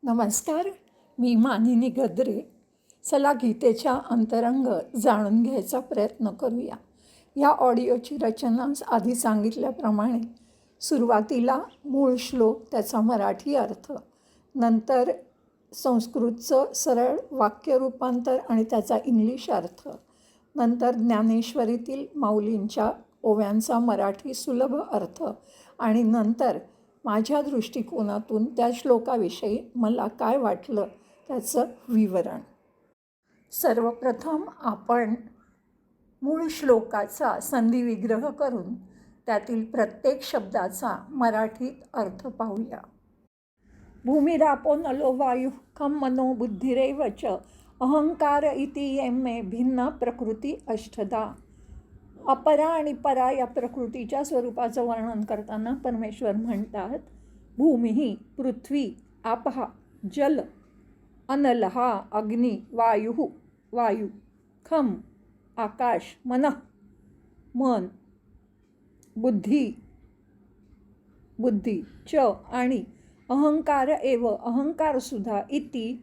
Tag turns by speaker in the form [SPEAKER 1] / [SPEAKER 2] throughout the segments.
[SPEAKER 1] नमस्कार, मी मानिनी गद्रे. चला गीतेच्या अंतरंग जाणून घ्यायचा प्रयत्न करूया. या ऑडिओची रचना आधी सांगितल्याप्रमाणे सुरुवातीला मूळ श्लोक, त्याचा मराठी अर्थ, नंतर संस्कृतचं सरळ वाक्य रूपांतर आणि त्याचा इंग्लिश अर्थ, नंतर ज्ञानेश्वरीतील माऊलींच्या ओव्यांचा मराठी सुलभ अर्थ आणि नंतर माझ्या दृष्टिकोनातून त्या श्लोकाविषयी मला काय वाटलं त्याचं विवरण. सर्वप्रथम आपण मूळ श्लोकाचा संधिविग्रह करून त्यातील प्रत्येक शब्दाचा मराठीत अर्थ पाहूया. भूमिरापो नलो वायु खम मनो बुद्धिरेव च अहंकार इति येमे भिन्न प्रकृती अष्टधा. अपरा आणि परा या प्रकृतीच्या स्वरूपाचं वर्णन करताना परमेश्वर म्हणतात, भूमी, पृथ्वी, आपहा, जल, अनलहा, अग्नी, वायू, खम, आकाश, मन, बुद्धी, च आणि अहंकार एव, अहंकारसुद्धा, इति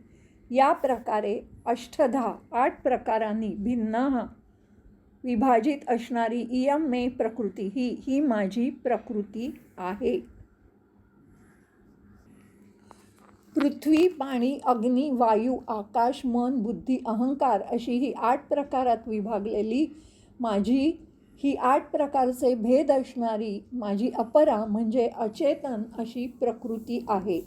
[SPEAKER 1] या प्रकारे अष्टधा 8 प्रकारांनी भिन्न विभाजित असणारी इयम मे प्रकृती ही माझी प्रकृती आहे. पृथ्वी, पाणी, अग्नी, वायू, आकाश, मन, बुद्धी, अहंकार अशी ही 8 प्रकारात विभागलेली माझी ही 8 प्रकारचे भेद असणारी माझी अपरा म्हणजे अचेतन अशी प्रकृती आहे.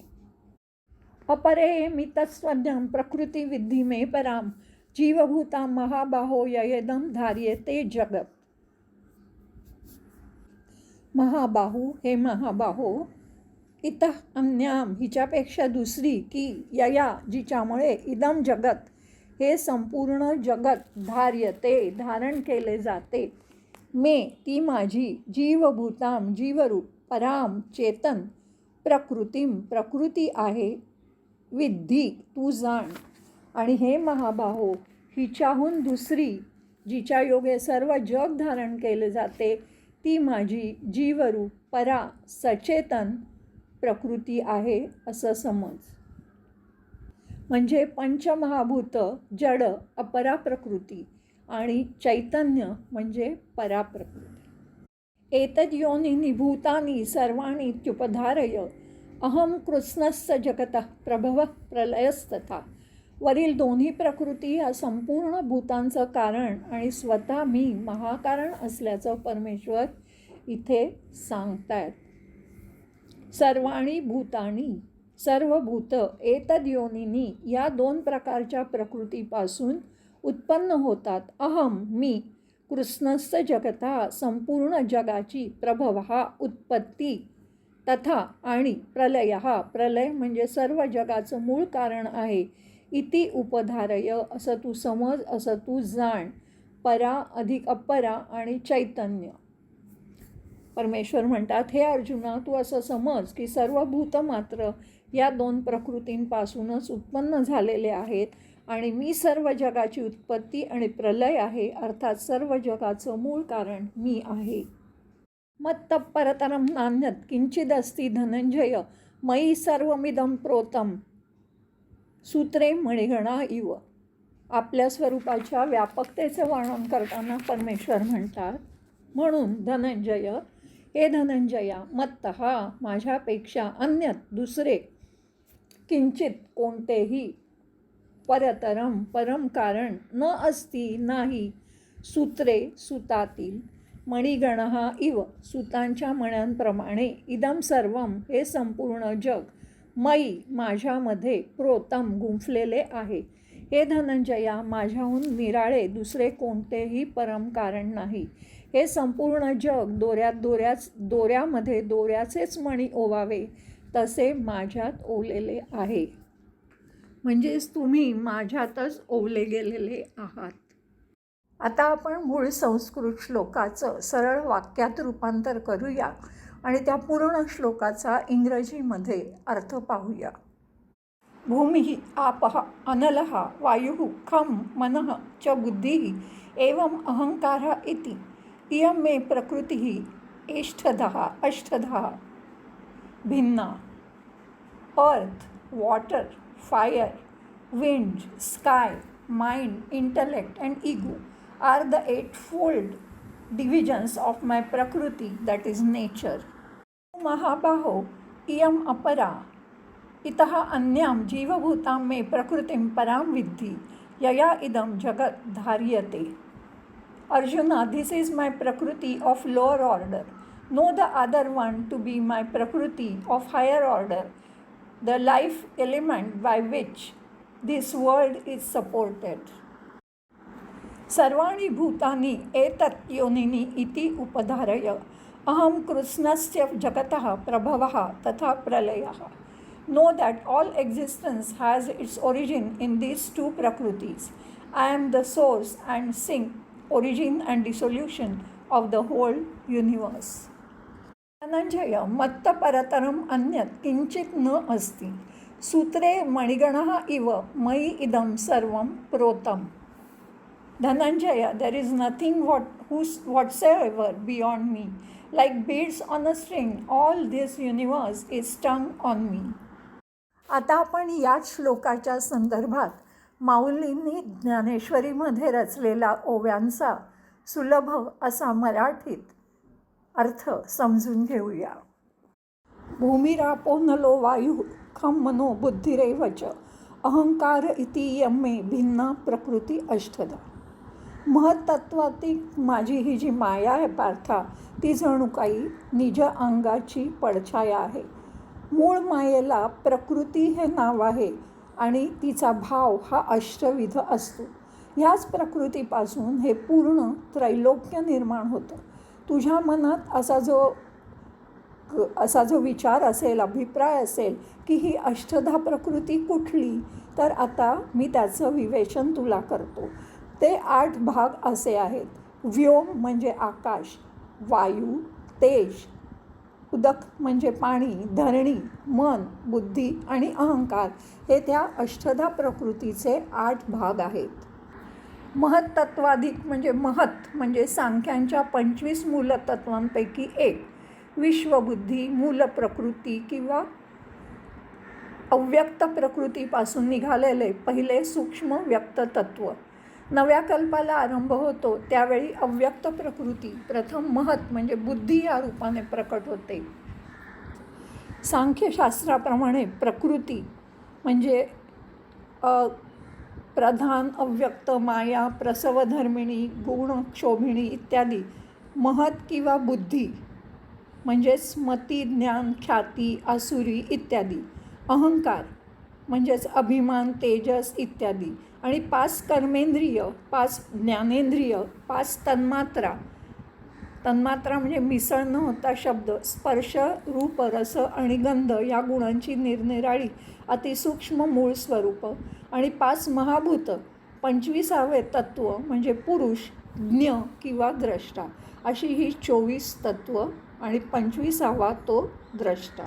[SPEAKER 1] अपरे मितस्वज्ञं प्रकृती विद्धि मे पराम जीवभूता महाबाहो ययेदम धार्यते जगत. महाबाहू, हे महाबाहो, इतः अन्याम, हिच्यापेक्षा दुसरी, की यया, जिच्यामुळे, इदम जगत, हे संपूर्ण जगत, धार्यते, धारण केले जाते, मे, ती माझी, जीवभूताम, जीवरूप, पराम, चेतन, प्रकृतीम, प्रकृती आहे, विद्धी, तू जाण, आणि हे महाबाहो, हिच्याहून दुसरी, जिच्या योगे सर्व जग धारण केले जाते, ती माझी जीवरूप, परा, सचेतन प्रकृती आहे असं समज. म्हणजे पंचमहाभूत जड अपरा प्रकृती आणि चैतन्य म्हणजे परा प्रकृती. एतद्योनिनी भूतानि सर्वाणि इत्युपधारय अहम कृत्स्नस्य जगतः प्रभवः प्रलयस्तथा. वरील दोन्ही प्रकृती या संपूर्ण भूतांचं कारण आणि स्वतः मी महाकारण असल्याचं परमेश्वर इथे सांगतायत. सर्वाणी भूतानी, सर्व भूत, एतद्योनिनी, या 2 प्रकारच्या प्रकृतीपासून उत्पन्न होतात. अहम, मी, कृत्स्नस्य जगतः, संपूर्ण जगाची, प्रभवः, उत्पत्ती, तथा, आणि, प्रलयः, प्रलय म्हणजे सर्व जगाचं मूळ कारण आहे, इति उपधारय, असं तू समज, असं तू जाण, परा अधिक अपरा आणि चैतन्य. परमेश्वर म्हणतात, हे अर्जुना, तू असं समज की सर्व भूत मात्र या 2 प्रकृतींपासूनच उत्पन्न झालेले आहेत आणि मी सर्व जगाची उत्पत्ती आणि प्रलय आहे, अर्थात सर्व जगाचं मूळ कारण मी आहे. मत्तः परतरं नान्यत् किंचिदस्ति धनंजय मयि सर्वमिदं प्रोतं सूत्रे मणिगणा इव. आपल्या स्वरूपाच्या व्यापकतेचे वर्णन करताना परमेश्वर म्हणतात, म्हणून धनंजय, हे धनंजया, मत्तः, माझ्यापेक्षा, अन्यत, दुसरे, किंचित, कोणतेही, परतरम, परम कारण, न अस्ति, नाही, सूत्रे, सुतातील, मणिगणः इव, सुतांच्या मण्यांप्रमाणे, इदम सर्वम, हे संपूर्ण जग, मयी, माझ्यामध्ये, प्रोतम, गुंफलेले आहे. हे धनंजया, माझ्याहून निराळे दुसरे कोणतेही परम कारण नाही. हे संपूर्ण जग दोऱ्यामध्ये दोऱ्याचेच मणी ओवावे तसे माझ्यात ओवलेले आहे. म्हणजेच तुम्ही माझ्यातच ओवले गेलेले आहात. आता आपण मूळ संस्कृत श्लोकाचं सरळ वाक्यात रूपांतर करूया आणि त्या पूर्ण श्लोकाचा इंग्रजीमध्ये अर्थ पाहूया. भूमी, आपः, अनलः, वायुः, खं, मनः, च बुद्धिः, एवं अहंकारः इति इयं मे प्रकृतिः अष्टधा भिन्ना. अर्थ, water, fire, wind, sky, mind, intellect, and ego are the eightfold divisions of my prakriti, that is nature. महाबाहो इयम अपरा इतः अन्यां जीवभूतां मे प्रकृतिं परां विद्धि यया इदं जगत् धार्यते. Arjuna, this is my prakriti of lower order. Know the other one to be my prakriti of higher order, the life element by which this world is supported. सर्वाणि भूतानि एतत् योनिनि इति उपधारय अहं कृष्णस्य जगतः प्रभवः तथा प्रलयः. Know that all existence has its origin in these two prakritis. I am the source and sink, origin and dissolution of the whole universe. Dhananjay मत्त परतरम अन्यत् किंचित न अस्ति. सूत्रे मणिगणः इव मयि इदं सर्वं प्रोतम. Dhananjaya, there is nothing whatsoever beyond me. Like beads on a string, all this universe is strung on me. आता आपण याच श्लोकाच्या संदर्भात माऊलींनी ज्ञानेश्वरीमध्ये रचलेला ओव्यांचा सुलभ असा मराठीत अर्थ समजून घेऊया. भूमिरापो नलो वायु खम मनो बुद्धिरेवच अहंकार इति यमे भिन्ना प्रकृती अष्टधा. महत्त्वातीत माझी ही जी माया आहे पार्था, ती जणू काही निज अंगाची पडछाया आहे. मूळ मायेला प्रकृती हे नाव आहे आणि तिचा भाव हा अष्टविध असतो. ह्याच प्रकृतीपासून हे पूर्ण त्रैलोक्य निर्माण होतं. तुझ्या मनात असा जो विचार असेल, अभिप्राय असेल की ही अष्टधा प्रकृती कुठली, तर आता मी त्याचं विवेचन तुला करतो. ते 8 भाग असे आहेत. व्योम म्हणजे आकाश, वायू, तेज, उदक म्हणजे पाणी, धरणी, मन, बुद्धी आणि अहंकार हे त्या अष्टधा प्रकृतीचे 8 भाग आहेत. महत्त्वाधिक म्हणजे सांख्यांच्या 25 मूलतत्वांपैकी एक. विश्वबुद्धी, मूल प्रकृती किंवा अव्यक्त प्रकृतीपासून निघालेले पहिले सूक्ष्म व्यक्त तत्व. नव्या कल्पाला आरंभ होतो त्यावेळी अव्यक्त प्रकृती प्रथम महत म्हणजे बुद्धी या रूपाने प्रकट होते. सांख्यशास्त्राप्रमाणे प्रकृती म्हणजे प्रधान, अव्यक्त, माया, प्रसवधर्मिणी, गुण, क्षोभिणी इत्यादी. महत किंवा बुद्धी म्हणजेच मती, ज्ञान, ख्याती, आसुरी इत्यादी. अहंकार म्हणजेच अभिमान, तेजस इत्यादी. आणि 5 कर्मेंद्रिय, 5 ज्ञानेंद्रिय, 5 तन्मात्रा म्हणजे मिसळ न होता शब्द, स्पर्श, रूप, रस आणि गंध या गुणांची निरनिराळी अतिसूक्ष्म मूळ स्वरूप. आणि 5 महाभूत, 25वे तत्व म्हणजे पुरुष, ज्ञ किंवा द्रष्टा. अशी ही 24 तत्व आणि 25वा तो द्रष्टा.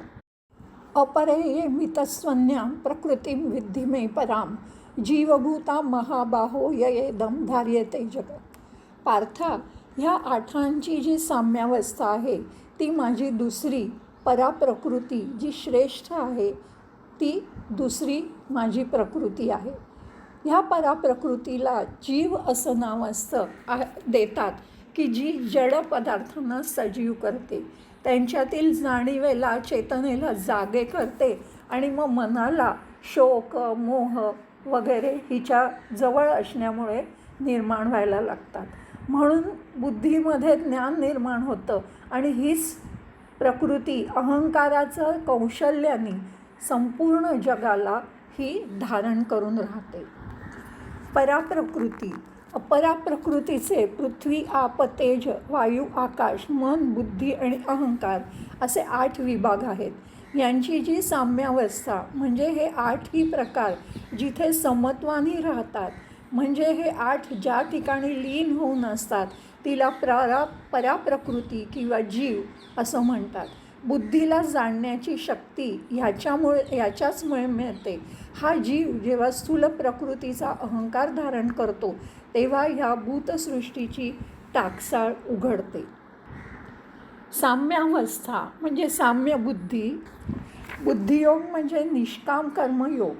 [SPEAKER 1] अपरे मितस्वन्यां प्रकृतीं विद्धि मे पराम जीवभूता महाबाहो ययेदं धार्यते जगत. पार्था, ह्या 8 जी साम्यावस्था आहे ती माझी दुसरी पराप्रकृती जी श्रेष्ठ आहे ती दुसरी माझी प्रकृती आहे. ह्या पराप्रकृतीला जीव असं नाव देतात की जी जड पदार्थांना सजीव करते, त्यांच्यातील जाणीवेला, चेतनेला जागे करते आणि मग मनाला शोक, मोह वगैरे हिच्या जवळ असण्यामुळे निर्माण व्हायला लागतात. म्हणून बुद्धीमध्ये ज्ञान निर्माण होतं आणि हीच प्रकृती अहंकाराचं कौशल्याने संपूर्ण जगाला ही धारण करून राहते. पराप्रकृती. अपराप्रकृतीचे पृथ्वी, आप, तेज, वायू, आकाश, मन, बुद्धी आणि अहंकार असे 8 विभाग आहेत. यांची जी साम्यावस्था म्हणजे हे 8ही प्रकार जिथे समत्वानी राहतात, म्हणजे हे 8 ज्या ठिकाणी लीन होऊन असतात तिला पराप्रकृती किंवा जीव असं म्हणतात. बुद्धीला जाणण्याची शक्ती ह्याच्याचमुळे मिळते. हा जीव जेव्हा स्थूल प्रकृतीचा अहंकार धारण करतो तेव्हा ह्या भूतसृष्टीची टाकसाळ उघडते. साम्यावस्था म्हणजे साम्य बुद्धी बुद्धियोग म्हणजे निष्काम कर्मयोग.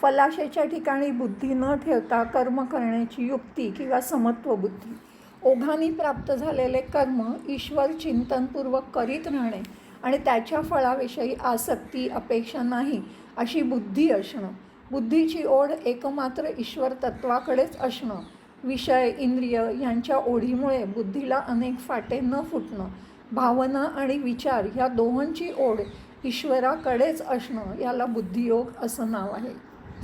[SPEAKER 1] फलाशेच्या ठिकाणी बुद्धी न ठेवता कर्म करण्याची युक्ती किंवा समत्व बुद्धी. ओघाने प्राप्त झालेले कर्म ईश्वर चिंतनपूर्वक करीत राहणे आणि त्याच्या फळाविषयी आसक्ती अपेक्षा नाही अशी बुद्धी असणं. बुद्धीची ओढ एकमात्र ईश्वर तत्वाकडेच असणं. विषय इंद्रिय यांच्या ओढीमुळे बुद्धीला अनेक फाटे न फुटणं. भावना आणि विचार या दोहोंची ओढ ईश्वराकडेच असणं याला बुद्धियोग असं नाव आहे.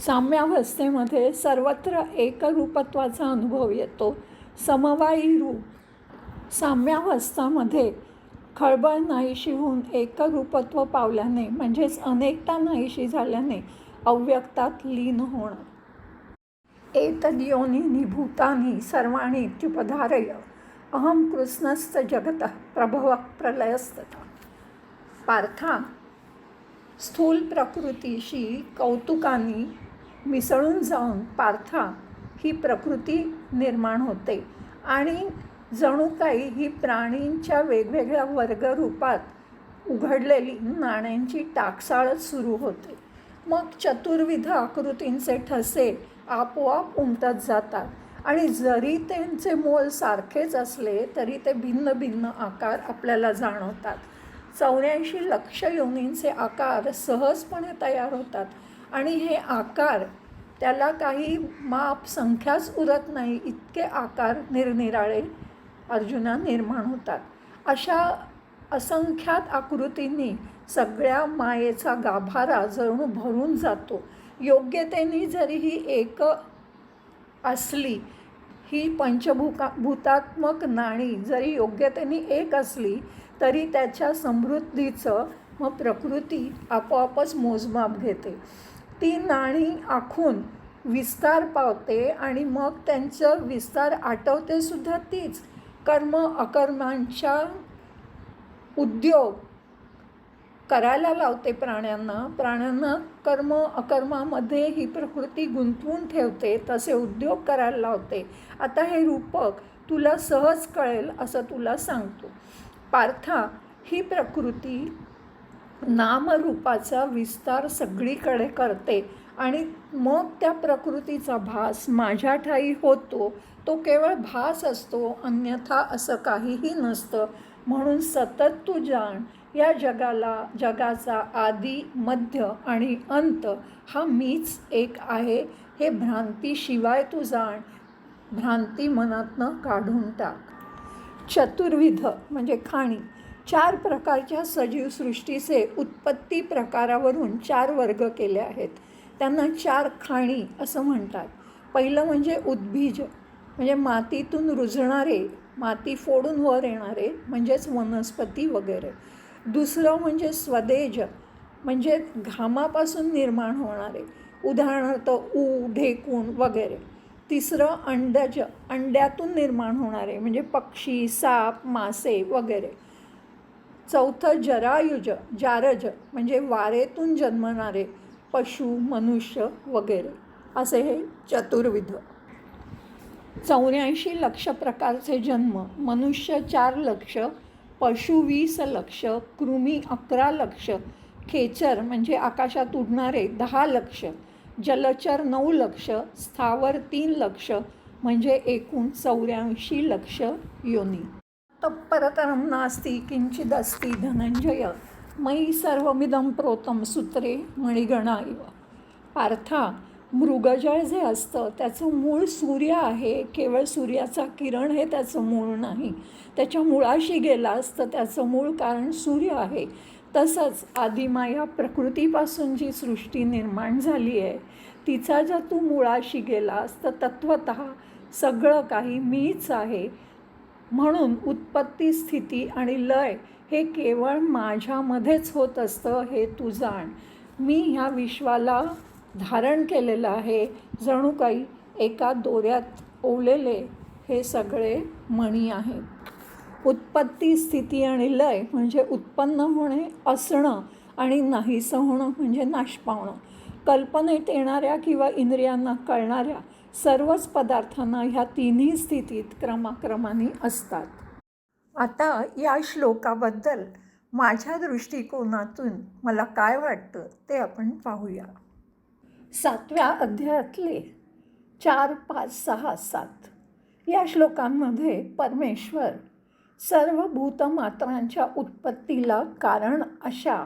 [SPEAKER 1] साम्यावस्थेमध्ये सर्वत्र एकरूपत्वाचा अनुभव येतो. समवायी रूप साम्यावस्थामध्ये खळबळ नाहीशी होऊन एकरूपत्व पावल्याने म्हणजेच अनेकता नाहीशी झाल्याने अव्यक्तात लीन होणं. एतद्योनीनि भूतानि सर्वाणि इत्युपधारय अहम कृष्णश्च जगतः प्रभवः प्रलयस्तथा. पार्था, स्थूल प्रकृतीशी कौतुकाने मिसळून जाऊन पार्था ही प्रकृती निर्माण होते आणि जणू काही ही प्राणींच्या वेगवेगळ्या वर्गरूपात उघडलेली नाण्यांची टाकसाळच सुरू होते. मग चतुर्विध आकृतींचे ठसे आपोआप उमटत जातात आणि जरी त्यांचे मोल सारखेच असले तरी ते भिन्न भिन्न आकार आपल्याला जाणवतात. 84 लक्ष योनींचे आकार सहजपणे तयार होतात आणि हे आकार त्याला काही माप संख्याच उरत नाही इतके आकार निरनिराळे अर्जुना निर्माण होतात. अशा असंख्यात आकृतींनी सगळ्या मायेचा गाभारा जणू भरून जातो. योग्यतेने जरी ही एक असली, ही भूतात्मक नाणी जरी योग्यतेने एक असली तरी त्याच्या समृद्धीचं मग प्रकृती आपोआपच मोजमाप घेते. ती नाणी आखून विस्तार पावते आणि मग त्यांचं विस्तार आटवते सुद्धा तीच. कर्म अकर्मांच्या उद्योग करायला लावते प्राण्यांना कर्म अकर्मामध्ये ही प्रकृती गुंतवून ठेवते, तसे उद्योग करायला लावते. आता हे रूपक तुला सहज कळेल असं तुला सांगतो. पार्था, ही प्रकृती नामरूपाचा विस्तार सगळीकडे करते आणि मग त्या प्रकृतीचा भास माझ्या ठायी होतो. तो केवळ भास असतो, अन्यथा असं काहीही नसतं. म्हणून सतत तू जाण, या जगाचा आदी मध्य आणि अंत हा मीच एक आहे हे भ्रांतीशिवाय तू जाण. भ्रांती मनातनं काढून टाक. चतुर्विध म्हणजे खाणी. 4 प्रकारच्या सजीव सृष्टीचे उत्पत्ती प्रकारावरून 4 वर्ग केले आहेत. त्यांना 4 खाणी असं म्हणतात. पहिलं म्हणजे उद्बीज म्हणजे मातीतून रुजणारे, माती फोडून वर येणारे म्हणजेच वनस्पती वगैरे. दुसरं म्हणजे स्वदेज म्हणजे घामापासून निर्माण होणारे, उदाहरणार्थ ढेकूण वगैरे. तिसरं अंडज, अंड्यातून निर्माण होणारे म्हणजे पक्षी, साप, मासे वगैरे. चौथं जरायुज, जारज म्हणजे वारेतून जन्मणारे पशु, मनुष्य वगैरे. असे हे चतुर्विध. 84 लक्ष प्रकारचे जन्म. मनुष्य 4 लक्ष, पशु 20 लक्ष, कृमी 11 लक्ष, खेचर म्हणजे आकाशात उडणारे 10 लक्ष, जलचर 9 लक्ष, स्थावर 3 लक्ष म्हणजे एकूण 84 लक्ष योनी. तत्परतरं नास्ति किंचिदस्ति धनंजय मयि सर्वमिदं प्रोतं सूत्रे मणिगणा इव. पार्था, मृगजळ जे असतं त्याचं मूळ सूर्य आहे. केवळ सूर्याचा किरण हे त्याचं मूळ नाही. त्याच्या मुळाशी गेलास तर त्याचं मूळ कारण सूर्य आहे. तसंच आदिमाया प्रकृतीपासून जी सृष्टी निर्माण झाली आहे तिचा जर तू मुळाशी गेलास तर तत्वतः सगळं काही मीच आहे. म्हणून उत्पत्ती, स्थिती आणि लय हे केवळ माझ्यामध्येच होत असतं हे तू जाण. मी ह्या विश्वाला धारण केलेलं आहे. जणू काही एका दोऱ्यात ओवलेले हे सगळे मणी आहेत. उत्पत्ती, स्थिती आणि लय म्हणजे उत्पन्न होणे, असणं आणि नाहीसं होणं म्हणजे नाश पावणं. कल्पनेत येणाऱ्या किंवा इंद्रियांना कळणाऱ्या सर्वच पदार्थांना ह्या तिन्ही स्थितीत क्रमाक्रमाने असतात. आता या श्लोकाबद्दल माझ्या दृष्टिकोनातून मला काय वाटतं ते आपण पाहूया. 7व्या अध्यायातले 4, 5, 6, 7 या श्लोकांमध्ये परमेश्वर सर्व भूतमात्रांच्या उत्पत्तीला कारण अशा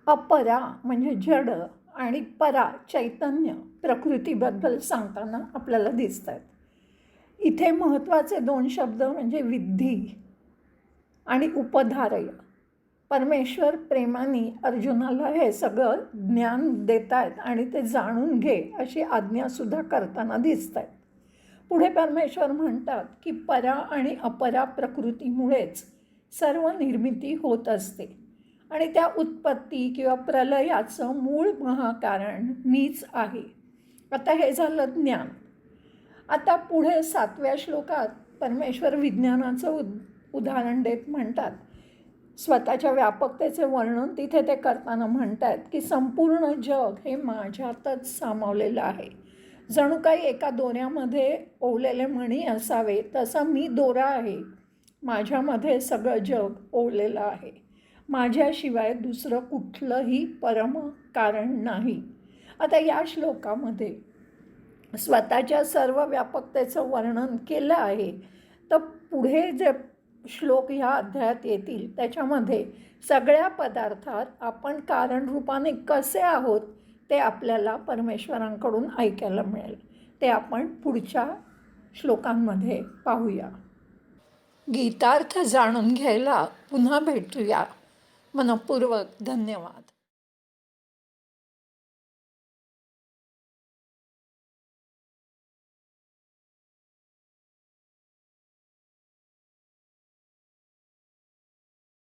[SPEAKER 1] अपरा म्हणजे जड आणि परा चैतन्य प्रकृतीबद्दल सांगताना आपल्याला दिसत आहेत. इथे महत्त्वाचे 2 शब्द म्हणजे विद्धी आणि उपधारय. परमेश्वर प्रेमाने अर्जुनाला हे सगळं ज्ञान देत आहेत आणि ते जाणून घे अशी आज्ञासुद्धा करताना दिसत आहेत. पुढे परमेश्वर म्हणतात की परा आणि अपरा प्रकृतीमुळेच सर्व निर्मिती होत असते आणि त्या उत्पत्ती किंवा प्रलयाचं मूळ महाकारण मीच आहे. आता हे झालं ज्ञान. आता पुढे 7व्या श्लोकात परमेश्वर विज्ञानाचं उदाहरण देत म्हणतात, स्वतःच्या व्यापकतेचे वर्णन तिथे ते करताना म्हणतात की संपूर्ण जग हे माझ्यातच सामावलेलं आहे. जणू काही एका दोऱ्यामध्ये ओवलेले मणी असावे तसा मी दोरा आहे. माझ्यामध्ये सगळं जग ओवलेलं आहे. माझ्याशिवाय दुसरं कुठलंही परम कारण नाही. आता या श्लोकामध्ये स्वतःच्या सर्व व्यापकतेचं वर्णन केलं आहे. तर पुढे जे श्लोक ह्या अध्यायात येतील त्याच्यामध्ये सगळ्या पदार्थात आपण कारणरूपाने कसे आहोत ते आपल्याला परमेश्वरांकडून ऐकायला मिळेल. ते आपण पुढच्या श्लोकांमध्ये पाहूया. गीतार्थ जाणून घ्यायला पुन्हा भेटूया. मनःपूर्वक धन्यवाद.